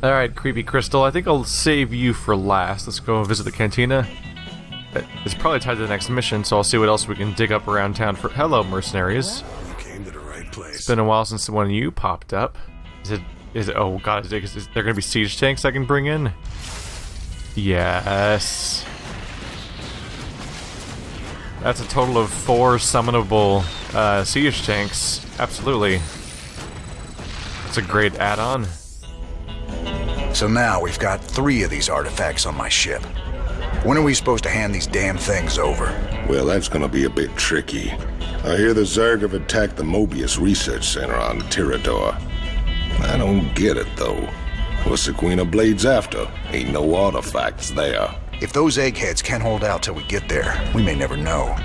Alright, Creepy Crystal, I think I'll save you for last. Let's go visit the cantina. It's probably tied to the next mission, so I'll see what else we can dig up around town for. Hello, mercenaries. You came to the right place. It's been a while since one of you popped up. Is it, oh god, is there gonna be siege tanks I can bring in? Yes. That's a total of 4 summonable siege tanks. Absolutely. That's a great add-on. So now we've got 3 of these artifacts on my ship. When are we supposed to hand these damn things over? Well, that's gonna be a bit tricky. I hear the Zerg have attacked the Mobius Research Center on Tirador. I don't get it, though. What's the Queen of Blades after? Ain't no artifacts there. If those eggheads can't hold out till we get there, we may never know.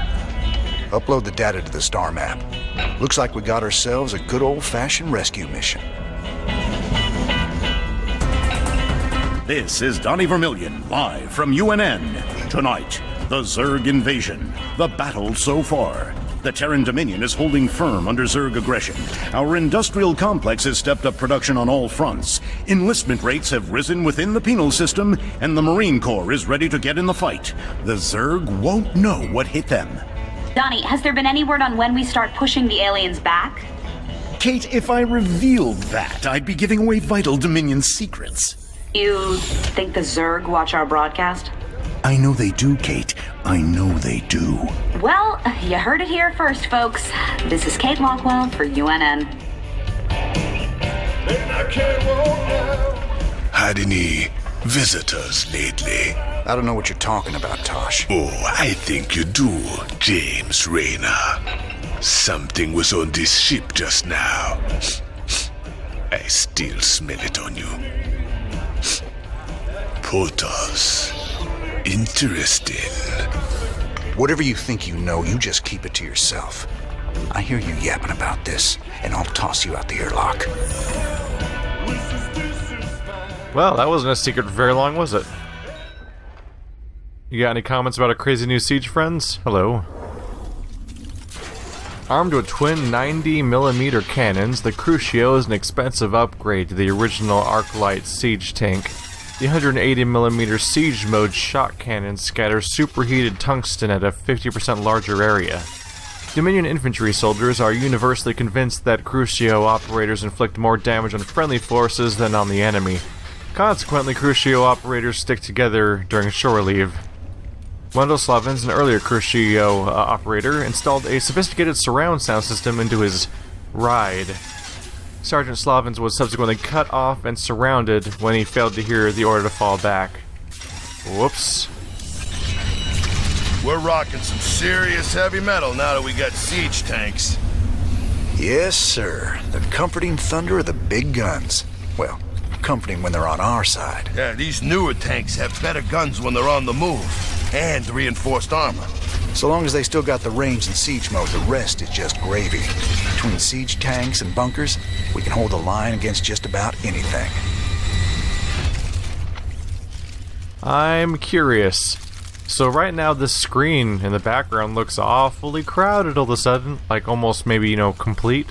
Upload the data to the star map. Looks like we got ourselves a good old-fashioned rescue mission. This is Donnie Vermillion, live from UNN. Tonight, the Zerg invasion. The battle so far. The Terran Dominion is holding firm under Zerg aggression. Our industrial complex has stepped up production on all fronts. Enlistment rates have risen within the penal system, and the Marine Corps is ready to get in the fight. The Zerg won't know what hit them. Donnie, has there been any word on when we start pushing the aliens back? Kate, if I revealed that, I'd be giving away vital Dominion secrets. You think the Zerg watch our broadcast? I know they do, Kate. I know they do. Well, you heard it here first, folks. This is Kate Lockwell for UNN. Had any visitors lately? I don't know what you're talking about, Tosh. Oh, I think you do, James Raynor. Something was on this ship just now. I still smell it on you. Protoss. Interesting. Whatever you think you know, you just keep it to yourself. I hear you yapping about this, and I'll toss you out the airlock. Well, that wasn't a secret for very long, was it? You got any comments about our crazy new siege friends? Hello. Armed with twin 90mm cannons, the Crucio is an expensive upgrade to the original Arclight siege tank. The 180mm siege mode shot cannon scatters superheated tungsten at a 50% larger area. Dominion infantry soldiers are universally convinced that Crucio operators inflict more damage on friendly forces than on the enemy. Consequently, Crucio operators stick together during shore leave. Wendell Slavins, an earlier Crucio operator, installed a sophisticated surround sound system into his ride. Sergeant Slavins was subsequently cut off and surrounded when he failed to hear the order to fall back. Whoops. We're rocking some serious heavy metal now that we got siege tanks. Yes, sir. The comforting thunder of the big guns. Well, comforting when they're on our side. Yeah, these newer tanks have better guns when they're on the move, and reinforced armor. So long as they still got the range in siege mode, the rest is just gravy. Between siege tanks and bunkers, we can hold the line against just about anything. I'm curious. So right now this screen in the background looks awfully crowded all of a sudden, like almost maybe, you know, complete.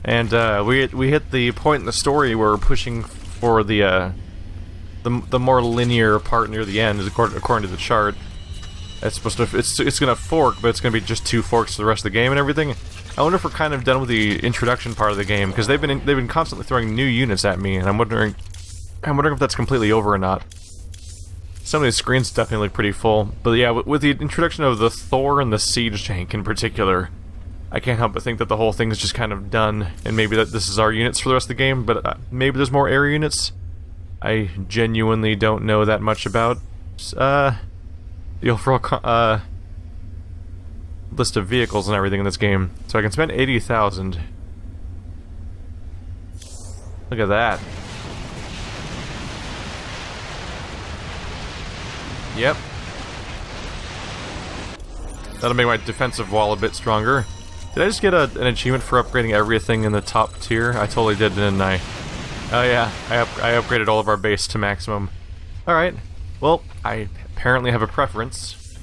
And we hit the point in the story where we're pushing for the more linear part near the end, according to the chart. It's supposed to it's gonna fork, but it's gonna be just 2 forks for the rest of the game and everything. I wonder if we're kind of done with the introduction part of the game, because they've been constantly throwing new units at me, and I'm wondering if that's completely over or not. Some of these screens definitely look pretty full, but yeah, with the introduction of the Thor and the siege tank in particular, I can't help but think that the whole thing is just kind of done, and maybe that this is our units for the rest of the game. But maybe there's more air units. I genuinely don't know that much about the overall list of vehicles and everything in this game. So I can spend 80,000. Look at that. Yep. That'll make my defensive wall a bit stronger. Did I just get an achievement for upgrading everything in the top tier? I totally did, didn't I? Oh yeah, I upgraded all of our base to maximum. Alright. Well, I apparently have a preference.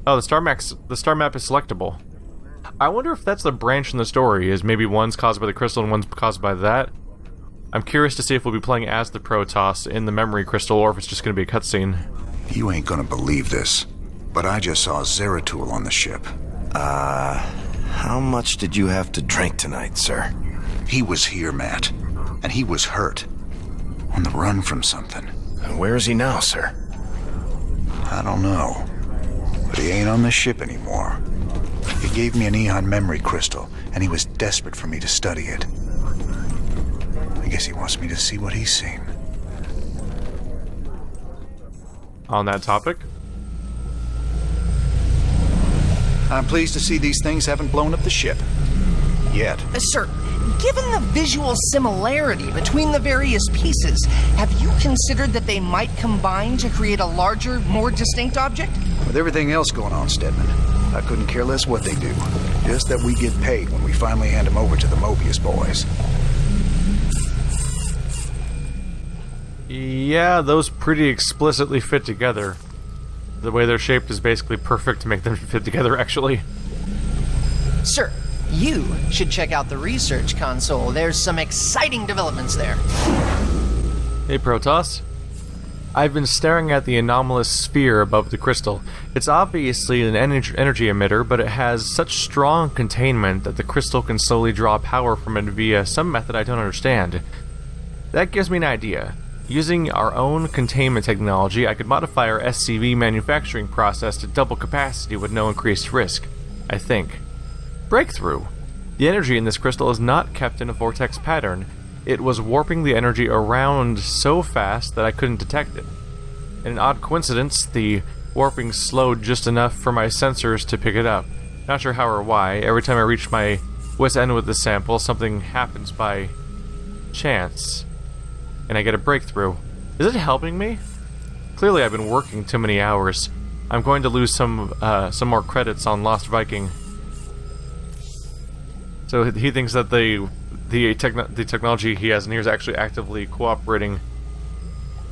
Oh, the star map is selectable. I wonder if that's the branch in the story, is maybe one's caused by the crystal and one's caused by that. I'm curious to see if we'll be playing as the Protoss in the memory crystal, or if it's just going to be a cutscene. You ain't gonna believe this, but I just saw Zeratul on the ship. How much did you have to drink tonight, sir? He was here, Matt, and he was hurt. On the run from something. And where is he now, sir? I don't know, but he ain't on the ship anymore. He gave me an Eon memory crystal, and he was desperate for me to study it. I guess he wants me to see what he's seen. On that topic, I'm pleased to see these things haven't blown up the ship. Yet. Sir, given the visual similarity between the various pieces, have you considered that they might combine to create a larger, more distinct object? With everything else going on, Stedman, I couldn't care less what they do. Just that we get paid when we finally hand them over to the Mobius boys. yeah, those pretty explicitly fit together. The way they're shaped is basically perfect to make them fit together, actually. Sir, you should check out the research console. There's some exciting developments there. Hey, Protoss. I've been staring at the anomalous sphere above the crystal. It's obviously an energy emitter, but it has such strong containment that the crystal can slowly draw power from it via some method I don't understand. That gives me an idea. Using our own containment technology, I could modify our SCV manufacturing process to double capacity with no increased risk, I think. Breakthrough! The energy in this crystal is not kept in a vortex pattern. It was warping the energy around so fast that I couldn't detect it. In an odd coincidence, the warping slowed just enough for my sensors to pick it up. Not sure how or why. Every time I reach my wit's end with the sample, something happens by chance, and I get a breakthrough. Is it helping me? Clearly I've been working too many hours. I'm going to lose some more credits on Lost Viking. So he thinks that the technology he has in here is actually actively cooperating.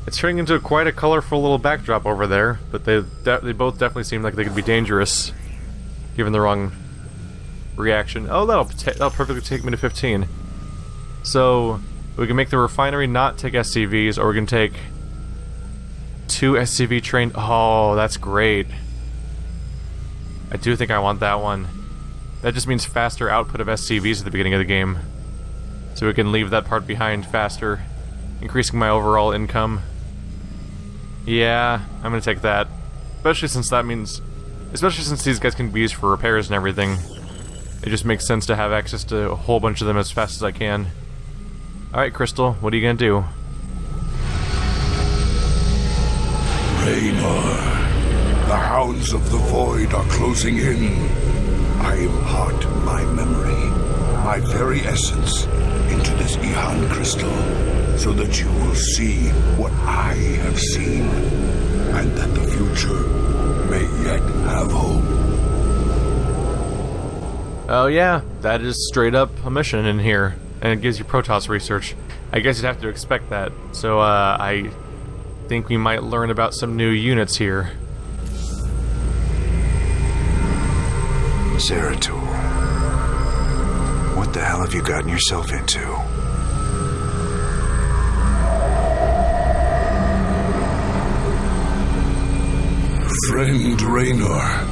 It's turning into quite a colorful little backdrop over there, but they both definitely seem like they could be dangerous, given the wrong reaction. Oh, that'll perfectly take me to 15. So we can make the refinery not take SCVs, or we can take 2 SCV trained. Oh, that's great. I do think I want that one. That just means faster output of SCVs at the beginning of the game, so we can leave that part behind faster, increasing my overall income. Yeah, I'm gonna take that. Especially since these guys can be used for repairs and everything. It just makes sense to have access to a whole bunch of them as fast as I can. Alright, Crystal, what are you gonna do? Raynor, the hounds of the void are closing in. I impart my memory, my very essence, into this Eon crystal, so that you will see what I have seen, and that the future may yet have hope. Oh yeah, that is straight up a mission in here, and it gives you Protoss research. I guess you'd have to expect that, so I think we might learn about some new units here. Zeratul, what the hell have you gotten yourself into? Friend Raynor,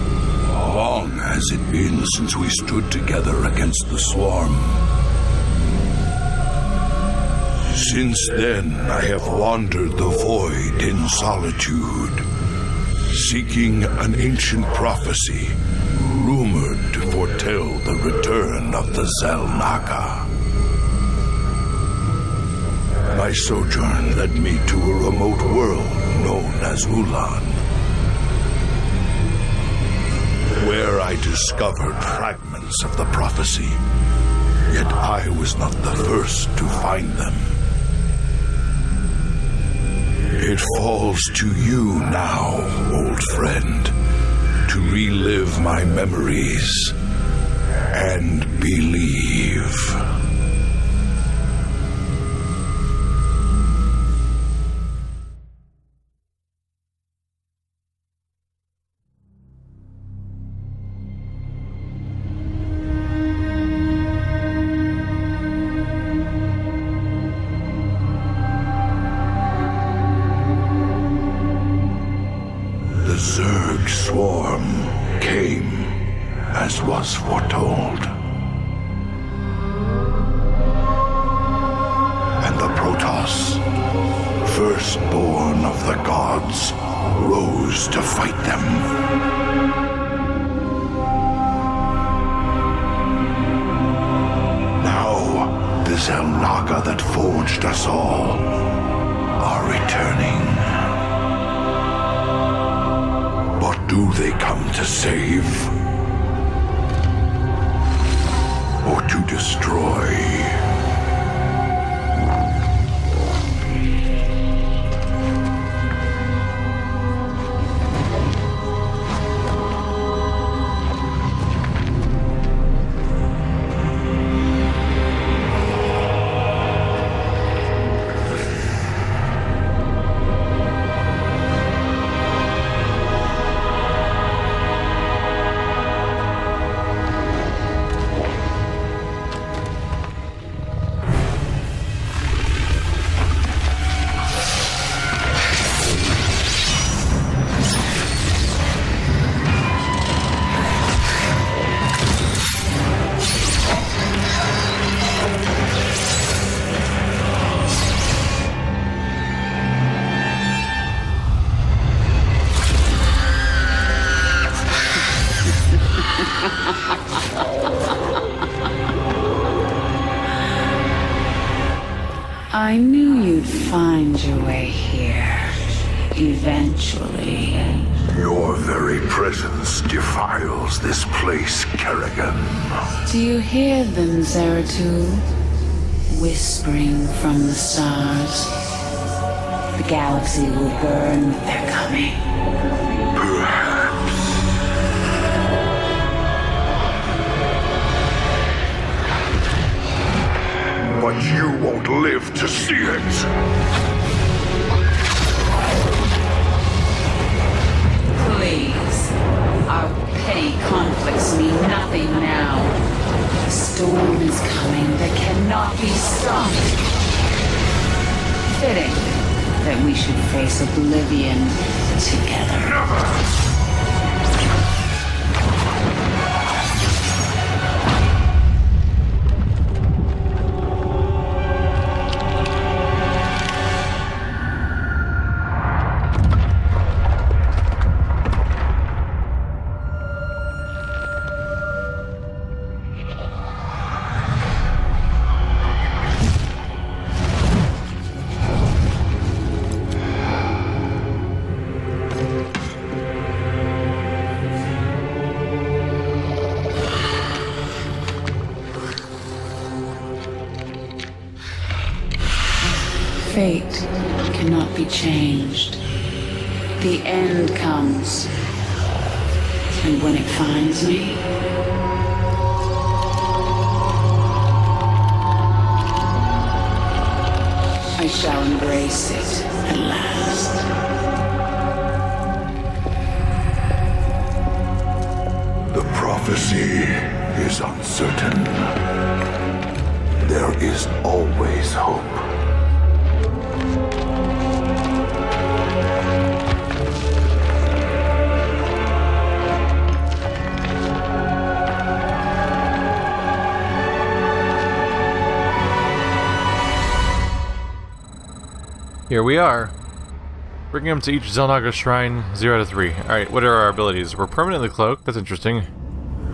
long has it been since we stood together against the Swarm. Since then, I have wandered the void in solitude, seeking an ancient prophecy rumored to foretell the return of the Zelnaka. My sojourn led me to a remote world known as Ulan, where I discovered fragments of the prophecy, yet I was not the first to find them. It falls to you now, old friend, to relive my memories and believe. Zerg swarm came as was foretold. And the Protoss, firstborn of the gods, rose to fight them. Now, the Zelnaga that forged us all are returning. What do they come to save? Or to destroy? I knew you'd find your way here. Eventually. Your very presence defiles this place, Kerrigan. Do you hear them, Zeratul? Whispering from the stars. The galaxy will burn with their coming. Perhaps. But you won't live to see it. Please. Our petty conflicts mean nothing now. The storm is coming that cannot be stopped. Fitting that we should face oblivion together. Never. Fate cannot be changed. The end comes. And when it finds me, I shall embrace it at last. The prophecy is uncertain. There is always hope. Here we are. Bringing them to each Zelnaga shrine, 0 out of 3. Alright, what are our abilities? We're permanently cloaked, that's interesting.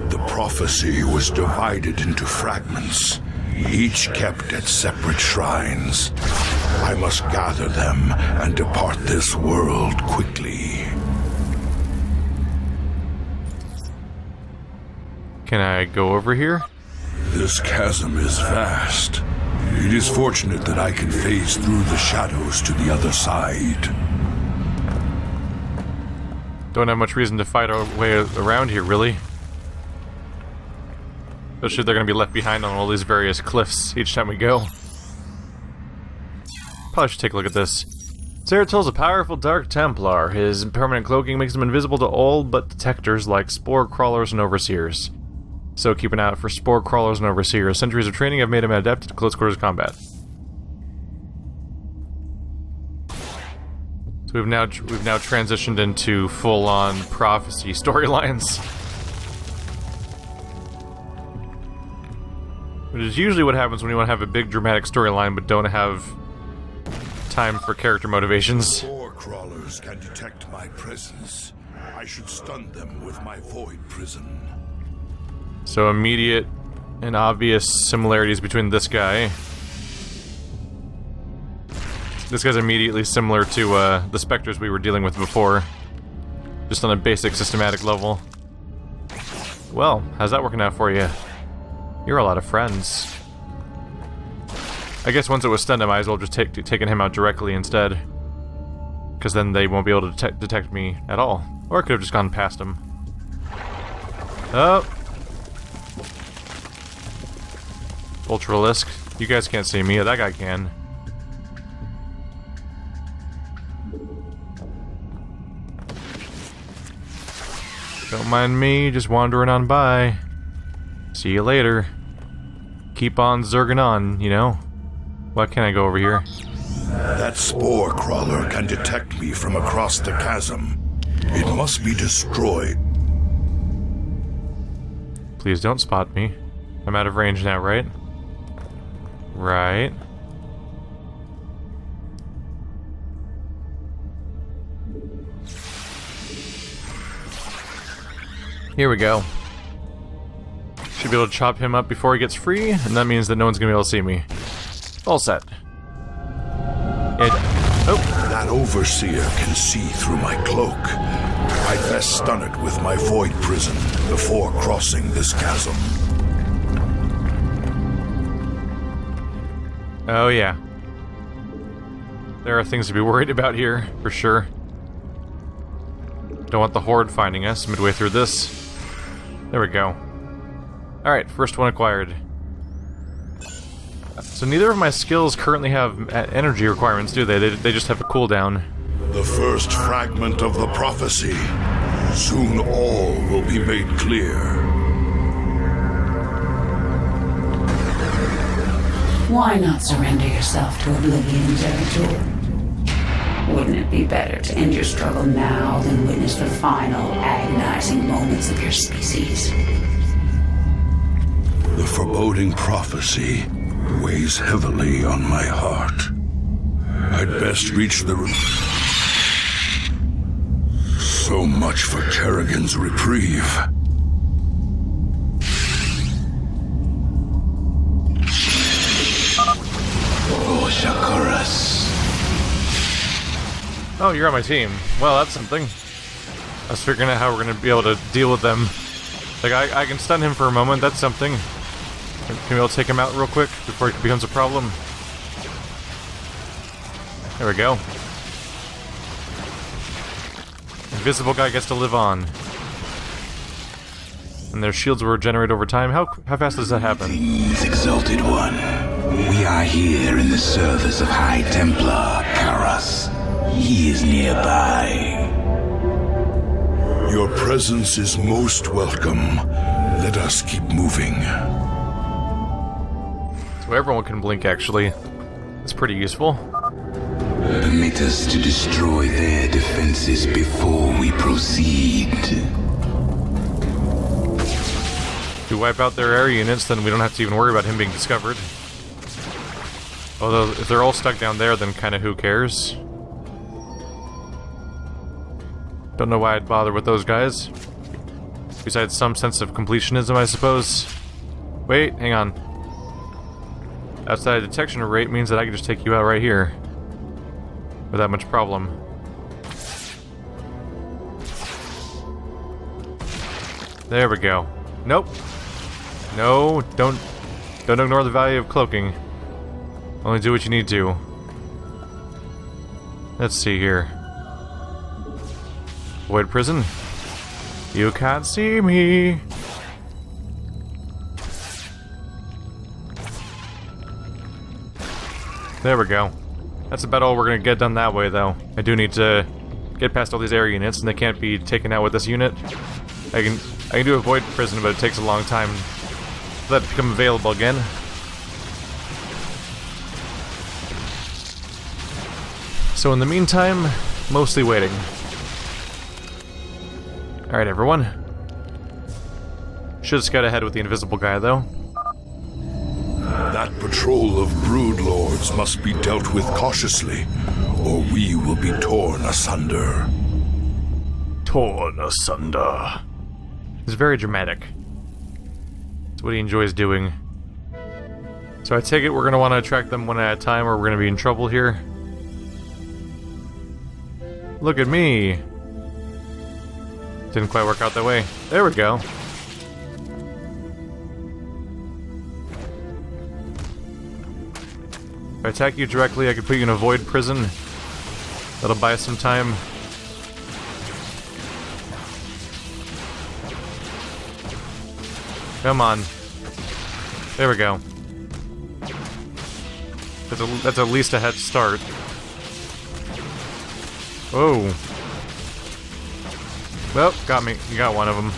The prophecy was divided into fragments, each kept at separate shrines. I must gather them and depart this world quickly. Can I go over here? This chasm is vast. It is fortunate that I can phase through the shadows to the other side. Don't have much reason to fight our way around here, really. Especially if they're going to be left behind on all these various cliffs each time we go. Probably should take a look at this. Zeratul's a powerful Dark Templar. His permanent cloaking makes him invisible to all but detectors like spore crawlers and overseers. So keep an eye out for spore crawlers and overseers. Centuries of training have made him adept at close quarters combat. So we've now transitioned into full-on prophecy storylines. Which is usually what happens when you want to have a big dramatic storyline but don't have time for character motivations. Spore crawlers can detect my presence. I should stun them with my void prison. So immediate and obvious similarities between this guy. This guy's immediately similar to the specters we were dealing with before. Just on a basic systematic level. Well, how's that working out for you? You're a lot of friends. I guess once it was stunned, I might as well just taken him out directly instead. Because then they won't be able to detect me at all. Or I could have just gone past him. Oh! Ultralisk. You guys can't see me, that guy can. Don't mind me, just wandering on by. See you later. Keep on zerging on, you know? Why can't I go over here? That spore crawler can detect me from across the chasm. It must be destroyed. Please don't spot me. I'm out of range now, right? Right. Here we go. Should be able to chop him up before he gets free, and that means that no one's gonna be able to see me. All set. That overseer can see through my cloak. I'd best stun it with my void prison before crossing this chasm. Oh yeah. There are things to be worried about here, for sure. Don't want the Horde finding us midway through this. There we go. Alright, first one acquired. So neither of my skills currently have energy requirements, do they? They just have a cooldown. The first fragment of the prophecy. Soon all will be made clear. Why not surrender yourself to oblivion, Zeratul? Wouldn't it be better to end your struggle now than witness the final, agonizing moments of your species? The foreboding prophecy weighs heavily on my heart. I'd best reach the... So much for Kerrigan's reprieve. Oh, you're on my team. Well, that's something. I was figuring out how we're going to be able to deal with them. Like, I can stun him for a moment, that's something. Can we all take him out real quick before it becomes a problem? There we go. Invisible guy gets to live on. And their shields will regenerate over time. How fast does that happen? Greetings, Exalted One. We are here in the service of High Templar Karas. He is nearby. Your presence is most welcome. Let us keep moving. So everyone can blink, actually. It's pretty useful. Permit us to destroy their defenses before we proceed. If we wipe out their air units, then we don't have to even worry about him being discovered. Although, if they're all stuck down there, then kinda who cares? Don't know why I'd bother with those guys. Besides some sense of completionism, I suppose. Wait, hang on. Outside detection rate means that I can just take you out right here. Without much problem. There we go. Nope. No, don't ignore the value of cloaking. Only do what you need to. Let's see here. Void prison. You can't see me. There we go. That's about all we're gonna get done that way, though. I do need to get past all these air units, and they can't be taken out with this unit. I can do a void prison, but it takes a long time for that to become available again. So in the meantime, Mostly waiting. Alright, everyone. Should scout ahead with the invisible guy, though. That patrol of brood lords must be dealt with cautiously, or we will be torn asunder. Torn asunder. It's very dramatic. It's what he enjoys doing. So I take it we're going to want to attract them one at a time, or we're going to be in trouble here. Look at me. Didn't quite work out that way. There we go. If I attack you directly, I could put you in a void prison. That'll buy us some time. Come on. There we go. That's at least a head start. Whoa. Well, got me. You got one of them.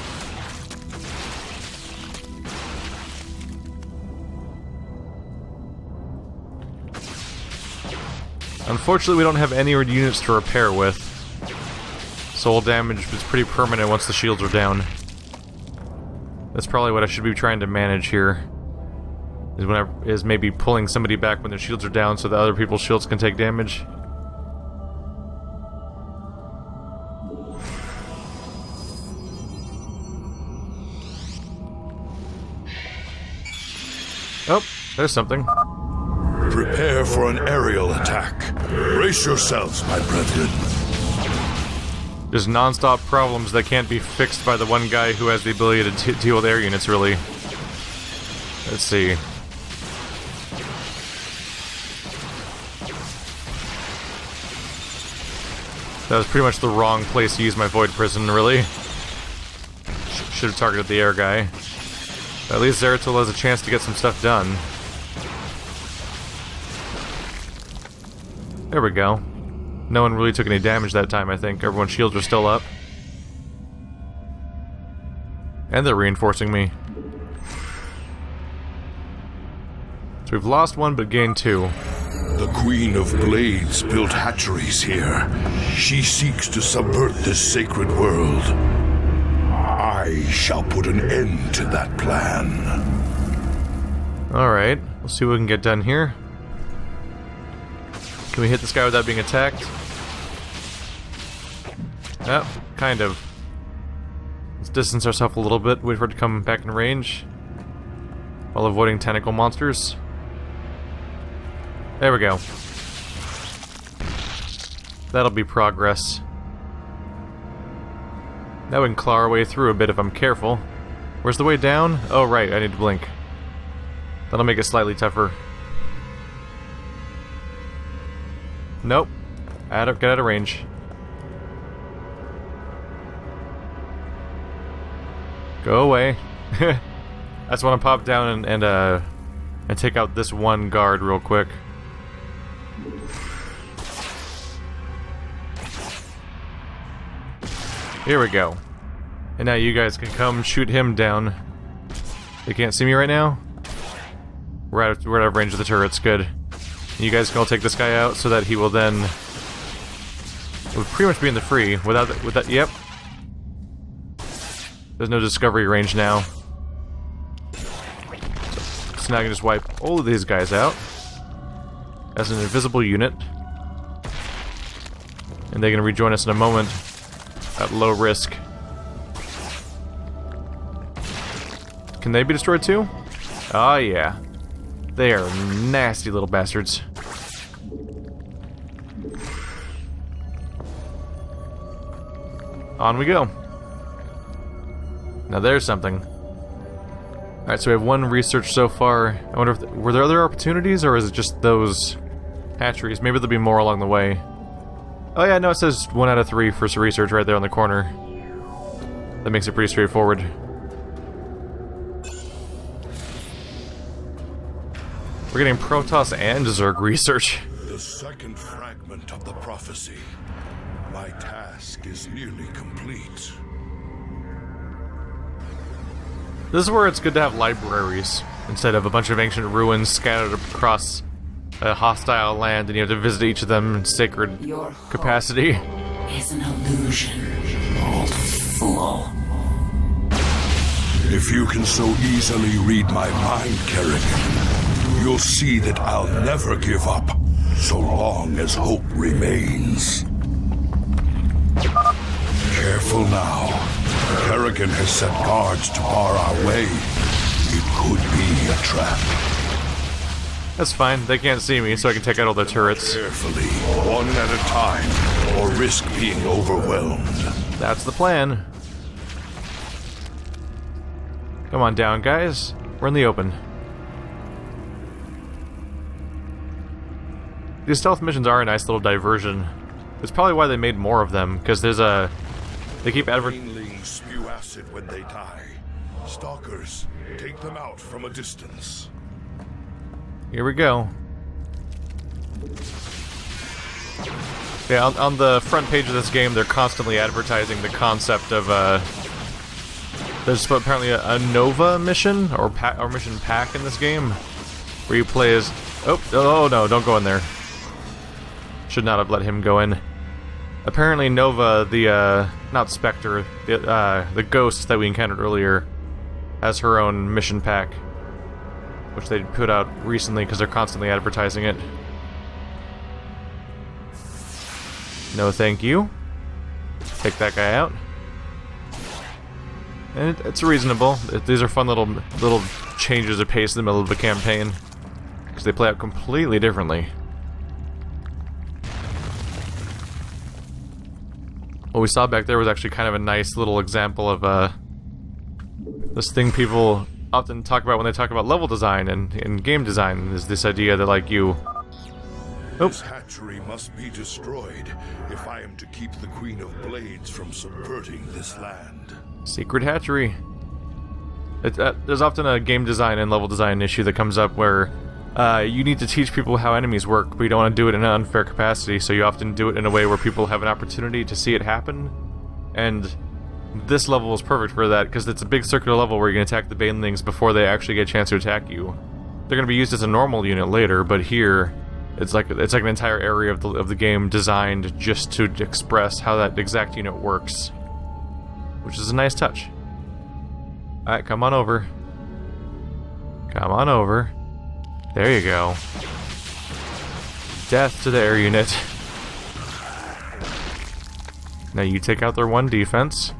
Unfortunately, we don't have any units to repair with. Soul damage is pretty permanent once the shields are down. That's probably what I should be trying to manage here. Is maybe pulling somebody back when their shields are down so that other people's shields can take damage. Oh, there's something. Prepare for an aerial attack. Brace yourselves, my brethren. There's non-stop problems that can't be fixed by the one guy who has the ability to deal with air units, really. Let's see. That was pretty much the wrong place to use my void prison, really. Should have targeted the air guy. But at least Zeratul has a chance to get some stuff done. There we go. No one really took any damage that time, I think. Everyone's shields are still up. And they're reinforcing me. So we've lost one, but gained two. The Queen of Blades built hatcheries here. She seeks to subvert this sacred world. I shall put an end to that plan. Alright, we'll see what we can get done here. Can we hit this guy without being attacked? Oh, kind of. Let's distance ourselves a little bit, wait for it to come back in range. While avoiding tentacle monsters. There we go. That'll be progress. Now we can claw our way through a bit if I'm careful. Where's the way down? Oh, right, I need to blink. That'll make it slightly tougher. Nope. Get out of range. Go away. I just want to pop down and take out this one guard real quick. Here we go. And now you guys can come shoot him down. They can't see me right now? We're out of range of the turrets, good. You guys can all take this guy out so that he will then... We'll pretty much be in the free without that. Yep. There's no discovery range now. So now I can just wipe all of these guys out as an invisible unit. And they can rejoin us in a moment at low risk. Can they be destroyed too? Oh yeah. They are nasty little bastards. On we go. Now there's something. Alright, so we have one research so far. I wonder if... were there other opportunities, or is it just those hatcheries? Maybe there'll be more along the way. Oh yeah, no, it says 1 out of 3 for research right there on the corner. That makes it pretty straightforward. We're getting Protoss and Zerg research. The second fragment of the prophecy. My task is nearly complete. This is where it's good to have libraries instead of a bunch of ancient ruins scattered across a hostile land, and you have to visit each of them in sacred capacity. is an illusion, old fool. If you can so easily read my mind, Kerrigan, you'll see that I'll never give up, so long as hope remains. Careful now. Kerrigan has set guards to bar our way. It could be a trap. That's fine. They can't see me, so I can take out all the turrets. Carefully, one at a time, or risk being overwhelmed. That's the plan. Come on down, guys. We're in the open. These stealth missions are a nice little diversion. It's probably why they made more of them, because there's a... They keep Greenlings spew acid when they die. Stalkers, take them out from a distance. Here we go. Yeah, on the front page of this game, they're constantly advertising the concept of, there's apparently a Nova mission, or mission pack in this game, where you play as... Oh no, don't go in there. Should not have let him go in. Apparently Nova, the, not Spectre, the ghost that we encountered earlier, has her own mission pack, which they put out recently because they're constantly advertising it. No thank you. Take that guy out. And it's reasonable. These are fun little changes of pace in the middle of the campaign, because they play out completely differently. What we saw back there was actually kind of a nice little example of this thing people often talk about when they talk about level design and game design, is this idea that, like, you... This hatchery must be destroyed if I am to keep the Queen of Blades from subverting this land. Secret hatchery. There's often a game design and level design issue that comes up where you need to teach people how enemies work, but you don't want to do it in an unfair capacity, so you often do it in a way where people have an opportunity to see it happen. And this level is perfect for that, because it's a big circular level where you can attack the banelings before they actually get a chance to attack you. They're going to be used as a normal unit later, but here it's like an entire area of the game designed just to express how that exact unit works, which is a nice touch. Alright, come on over. Come on over. There you go. Death to the air unit. Now you take out their one defense,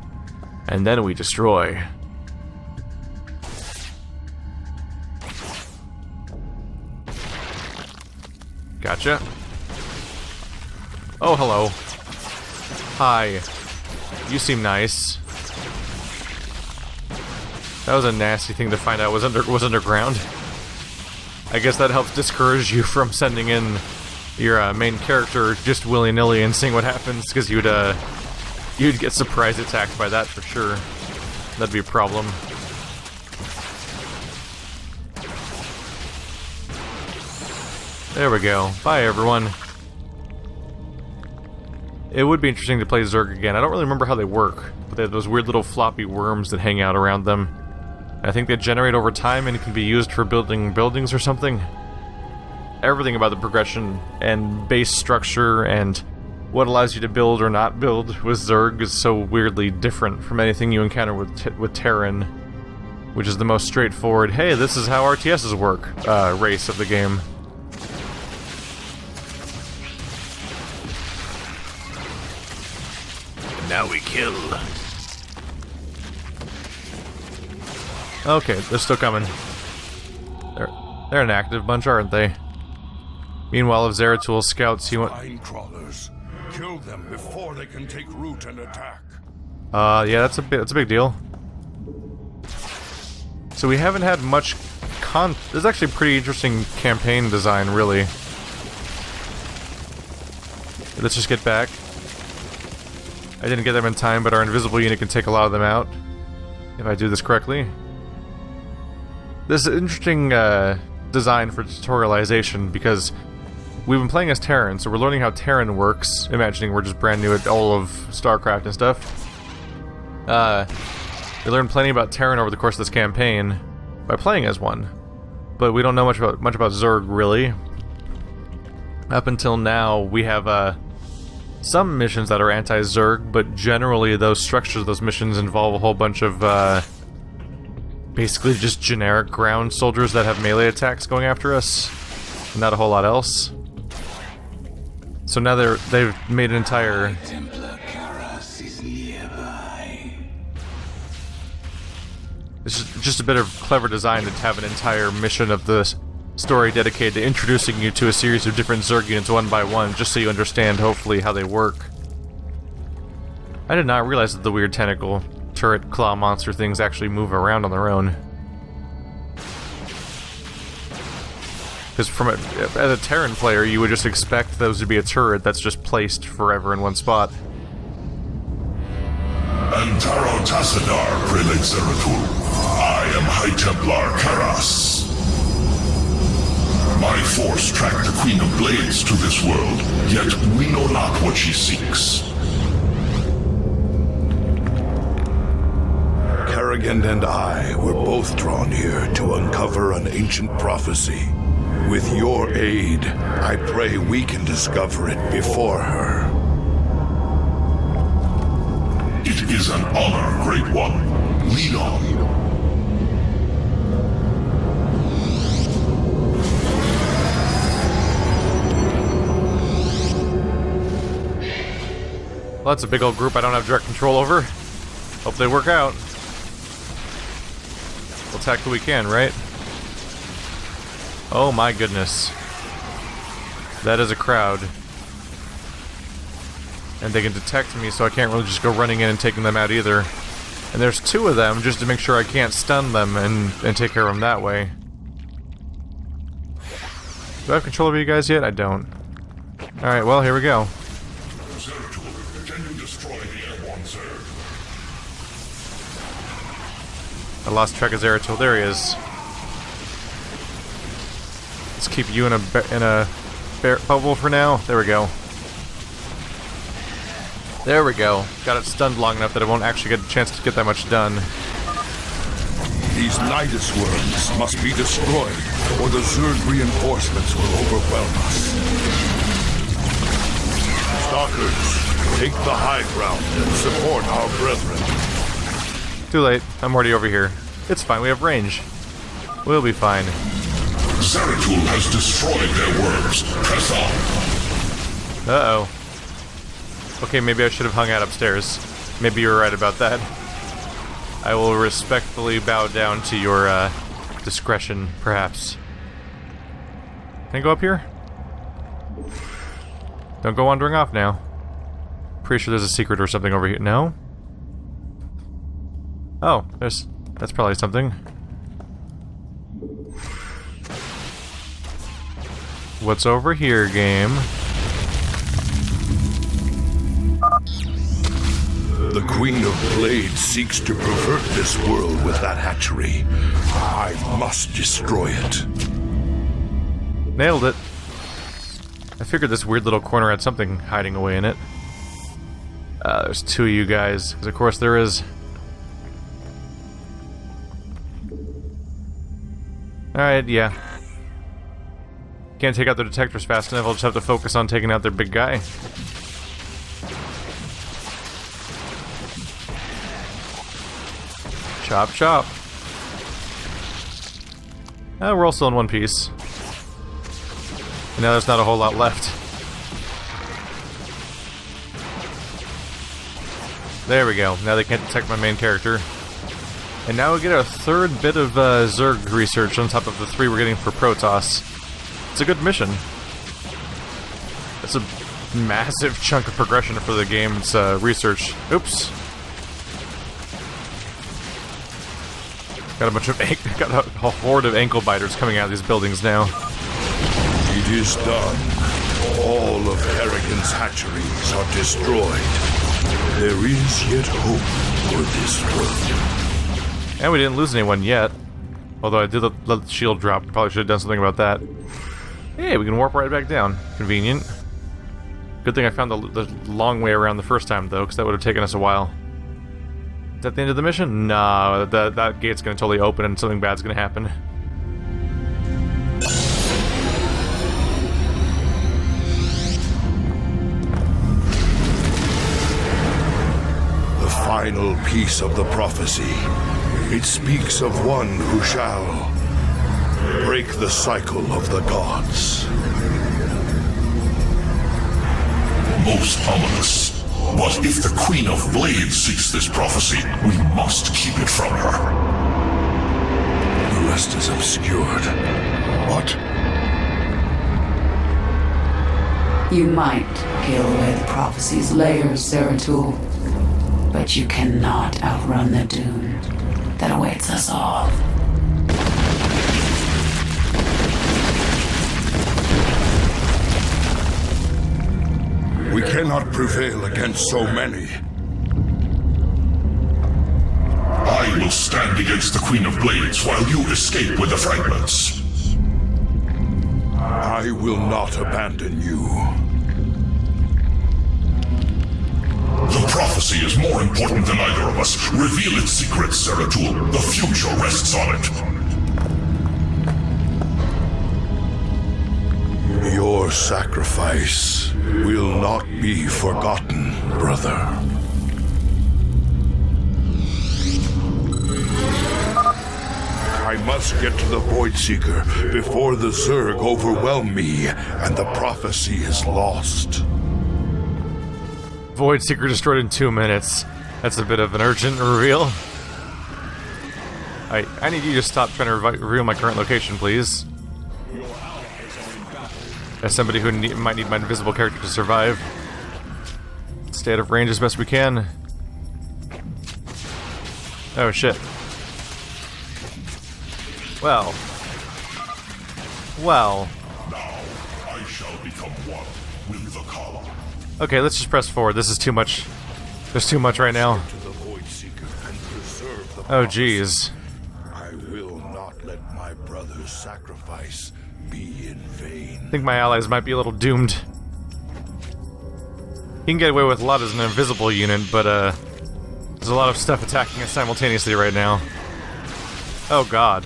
and then we destroy. Gotcha. Oh, hello. Hi. You seem nice. That was a nasty thing to find out was underground. I guess that helps discourage you from sending in your main character just willy-nilly and seeing what happens, because you'd get surprise attacked by that for sure. That'd be a problem. There we go. Bye, everyone. It would be interesting to play Zerg again. I don't really remember how they work, but they have those weird little floppy worms that hang out around them. I think they generate over time and can be used for building buildings or something. Everything about the progression and base structure and what allows you to build or not build with Zerg is so weirdly different from anything you encounter with Terran, which is the most straightforward, hey, this is how RTSs work, race of the game. Now we kill. Okay, they're still coming. They're an active bunch, aren't they? Meanwhile, if Zeratul scouts, he went... Spine crawlers. Kill them before they can take root and attack. Yeah, that's a big deal. So we haven't had much There's actually a pretty interesting campaign design, really. Let's just get back. I didn't get them in time, but our invisible unit can take a lot of them out, if I do this correctly. This is an interesting design for tutorialization, because we've been playing as Terran, so we're learning how Terran works, imagining we're just brand new at all of StarCraft and stuff. We learned plenty about Terran over the course of this campaign by playing as one, but we don't know much about Zerg, really. Up until now, we have some missions that are anti-Zerg, but generally those structures of those missions involve a whole bunch of, basically just generic ground soldiers that have melee attacks going after us. Not a whole lot else. So now they've made an entire... It's just a bit of clever design to have an entire mission of the story dedicated to introducing you to a series of different Zerg units one by one, just so you understand, hopefully, how they work. I did not realize that the weird tentacle turret claw monster things actually move around on their own. Because as a Terran player, you would just expect those to be a turret that's just placed forever in one spot. Antaro Tassadar, Prelate Zeratul. I am High Templar Karas. My force tracked the Queen of Blades to this world, yet we know not what she seeks. Kerrigan and I were both drawn here to uncover an ancient prophecy. With your aid, I pray we can discover it before her. It is an honor, Great One. Lead on. Well, that's a big old group I don't have direct control over. Hope they work out. We'll attack who we can, right? Oh my goodness. That is a crowd. And they can detect me, so I can't really just go running in and taking them out either. And there's two of them, just to make sure I can't stun them and take care of them that way. Do I have control over you guys yet? I don't. Alright, well, here we go. I lost track of Zeratul. There he is. Let's keep you in a bubble for now. There we go. There we go. Got it stunned long enough that it won't actually get a chance to get that much done. These Nidus worms must be destroyed, or the Zerg reinforcements will overwhelm us. Stalkers, take the high ground and support our brethren. Too late. I'm already over here. It's fine. We have range. We'll be fine. Zeratul has destroyed their worms. Press on. Uh-oh. Okay, maybe I should have hung out upstairs. Maybe you're right about that. I will respectfully bow down to your, discretion, perhaps. Can I go up here? Don't go wandering off now. Pretty sure there's a secret or something over here. No? Oh, that's probably something. What's over here, game? The Queen of Blades seeks to pervert this world with that hatchery. I must destroy it. Nailed it. I figured this weird little corner had something hiding away in it. There's two of you guys. 'Cause of course there is. Alright, yeah. Can't take out the detectors fast enough, I'll just have to focus on taking out their big guy. Chop, chop. We're all still in one piece. And now there's not a whole lot left. There we go. Now they can't detect my main character. And now we get a third bit of Zerg research on top of the 3 we're getting for Protoss. It's a good mission. It's a massive chunk of progression for the game's research. Oops. Got a bunch of got a horde of ankle biters coming out of these buildings now. It is done. All of Kerrigan's hatcheries are destroyed. There is yet hope for this world. And we didn't lose anyone yet. Although I did let the shield drop. Probably should have done something about that. Hey, we can warp right back down. Convenient. Good thing I found the long way around the first time, though, because that would have taken us a while. Is that the end of the mission? No, that gate's going to totally open and something bad's going to happen. final piece of the prophecy. It speaks of one who shall break the cycle of the gods. Most ominous. But if the Queen of Blades seeks this prophecy, we must keep it from her. The rest is obscured. What? You might peel away the prophecy's layers, Zeratul, but you cannot outrun the doom that awaits us all. We cannot prevail against so many. I will stand against the Queen of Blades while you escape with the fragments. I will not abandon you. The prophecy is more important than either of us. Reveal its secrets, Zeratul. The future rests on it. Your sacrifice will not be forgotten, brother. I must get to the Void Seeker before the Zerg overwhelm me and the prophecy is lost. Void Seeker destroyed in 2 minutes. That's a bit of an urgent reveal. I need you to stop trying to reveal my current location, please. As somebody who might need my invisible character to survive. Stay out of range as best we can. Oh shit. Well. Well. Now, I shall become one with the column. Okay, let's just press forward. This is too much. There's too much right now. Oh jeez. I will not let my brother's sacrifice be in vain. I think my allies might be a little doomed. You can get away with a lot as an invisible unit, but there's a lot of stuff attacking us simultaneously right now. Oh god.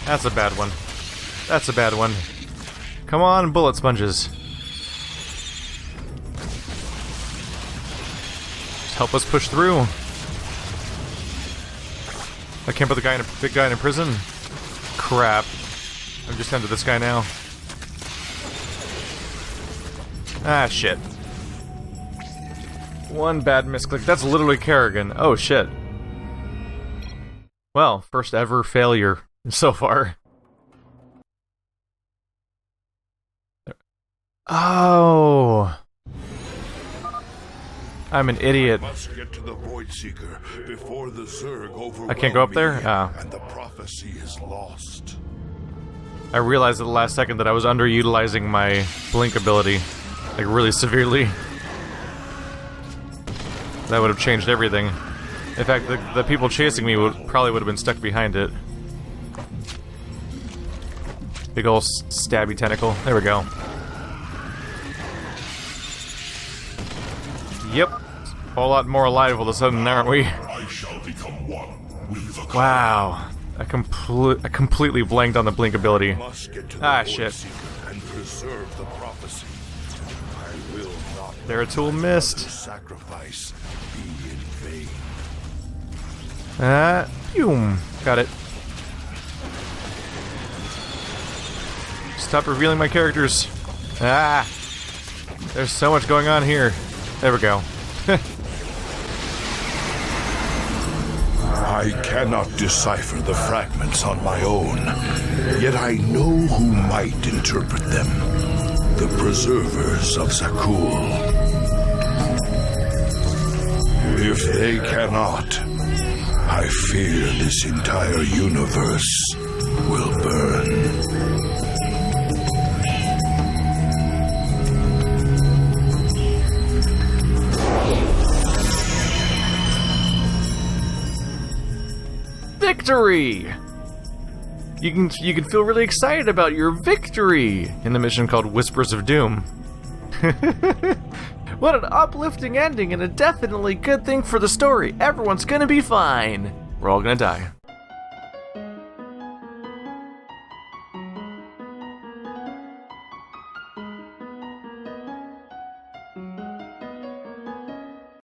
That's a bad one. That's a bad one. Come on, bullet sponges. Just help us push through. I can't put the guy in big guy in prison. Crap. I'm just into this guy now. Ah, shit. One bad misclick. That's literally Kerrigan. Oh, shit. Well, first ever failure so far. Oh. I'm an idiot. I must get to the Void Seeker before the Zerg overwhelm I can't go up there? me Oh. and the prophecy is lost. I realized at the last second that I was underutilizing my blink ability. Like, really severely. That would have changed everything. In fact, the people chasing me probably would have been stuck behind it. Big ol' stabby tentacle. There we go. Yep. A whole lot more alive all of a sudden, aren't we? I shall become one with the column. Wow. I completely blanked on the blink ability. Ah, shit. And preserve the prophecy. I will not Zeratul missed. sacrifice be in vain. Boom. Got it. Stop revealing my characters. Ah. There's so much going on here. There we go. I cannot decipher the fragments on my own, yet I know who might interpret them. The preservers of Zakul. If they cannot, I fear this entire universe will burn. Victory! You can feel really excited about your victory in the mission called Whispers of Doom. What an uplifting ending and a definitely good thing for the story. Everyone's gonna be fine. We're all gonna die.